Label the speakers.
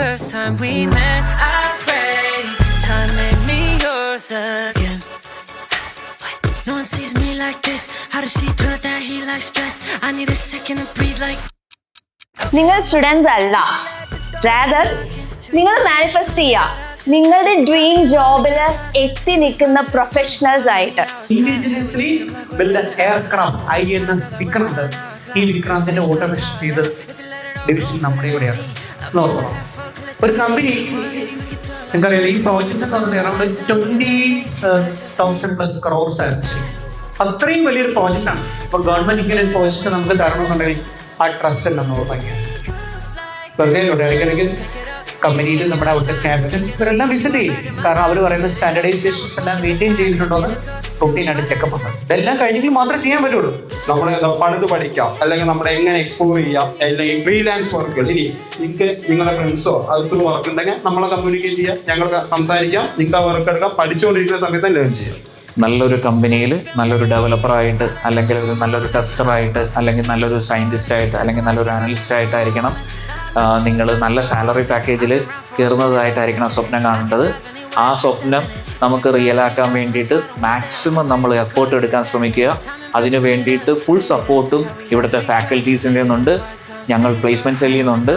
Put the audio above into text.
Speaker 1: first time we met, I pray time made me yours again. No one sees me like this. How does she put that heat like stress? I need a second to breathe like.
Speaker 2: നിങ്ങൾ students അല്ല, rather നിങ്ങൾ manifest ചെയ്യുക നിങ്ങളുടെ dream ജോബിൽ എത്തി നിൽക്കുന്ന professionals ആയിട്ട്.
Speaker 3: ഇൻഡിജിനിയസ്ലി build aircraft INS Vikrant. ഈ വിക്രാന്തിന്റെ automation ചെയ്ത് ഡിവിഷൻ നമ്മുടെ ഇവിടെയാണ്. ഒരു കമ്പനി നിങ്ങൾക്കറിയാം, ഈ പ്രോജക്റ്റ് എന്ന് പറഞ്ഞാൽ അറൗണ്ട് 20,000+ crores ആയിരുന്നു. അത്രയും വലിയൊരു പ്രോജക്റ്റാണ്. ഇപ്പൊ ഗവൺമെന്റ് ഇങ്ങനെ ഒരു പ്രോജക്റ്റ് നമുക്ക് തരണമെന്നുണ്ടെങ്കിൽ ആ ട്രസ്റ്റ് ഉണ്ടെന്ന് ഉറപ്പാക്കി വെറുതെ ഇടയ്ക്കിടയ്ക്ക് കമ്പനിയിൽ നമ്മുടെ അവിടുത്തെ ക്യാപ്റ്റൻ ഇവരെല്ലാം വിസിറ്റ് ചെയ്യും. കാരണം അവർ പറയുന്ന സ്റ്റാൻഡർഡൈസേഷൻസ് എല്ലാം മെയിൻറ്റെയിൻ ചെയ്യുന്നുണ്ടോന്ന് റൂട്ടീനായിട്ട് ചെക്കപ്പ് ഉണ്ട്. ഇതെല്ലാം കഴിഞ്ഞെങ്കിൽ മാത്രമേ ചെയ്യാൻ പറ്റുള്ളൂ.
Speaker 4: നമ്മളെ പണിത് പഠിക്കാം, അല്ലെങ്കിൽ നമ്മളെ എങ്ങനെ എക്സ്പ്ലോർ ചെയ്യാം, അല്ലെങ്കിൽ ഫ്രീലാൻസ് വർക്കുകൾ. ഇനി നിങ്ങൾക്ക് നിങ്ങളുടെ ഫ്രണ്ട്സോ അതൊക്കെ വർക്ക് ഉണ്ടെങ്കിൽ നമ്മളെ കമ്മ്യൂണിക്കേറ്റ് ചെയ്യാം, ഞങ്ങൾ സംസാരിക്കാം, നിങ്ങൾക്ക് ആ വർക്ക് എടുക്കാം, പഠിച്ചുകൊണ്ടിരിക്കുന്ന സമയത്ത് ലേൺ ചെയ്യാം.
Speaker 5: നല്ലൊരു കമ്പനിയിൽ നല്ലൊരു ഡെവലപ്പറായിട്ട്, അല്ലെങ്കിൽ നല്ലൊരു ടെസ്റ്ററായിട്ട്, അല്ലെങ്കിൽ നല്ലൊരു സയൻറ്റിസ്റ്റായിട്ട്, അല്ലെങ്കിൽ നല്ലൊരു അനലിസ്റ്റായിട്ടായിരിക്കണം നിങ്ങൾ നല്ല സാലറി പാക്കേജിൽ കയറുന്നതായിട്ടായിരിക്കണം സ്വപ്നം കാണേണ്ടത്. ആ സ്വപ്നം നമുക്ക് റിയലാക്കാൻ വേണ്ടിയിട്ട് മാക്സിമം നമ്മൾ എഫേർട്ട് എടുക്കാൻ ശ്രമിക്കുക. അതിന് വേണ്ടിയിട്ട് ഫുൾ സപ്പോർട്ടും ഇവിടുത്തെ ഫാക്കൽറ്റീസിൻ്റെ നിന്നുണ്ട്, ഞങ്ങൾ പ്ലേസ്മെൻറ്റ് സെല്ലിൽ നിന്നുണ്ട്.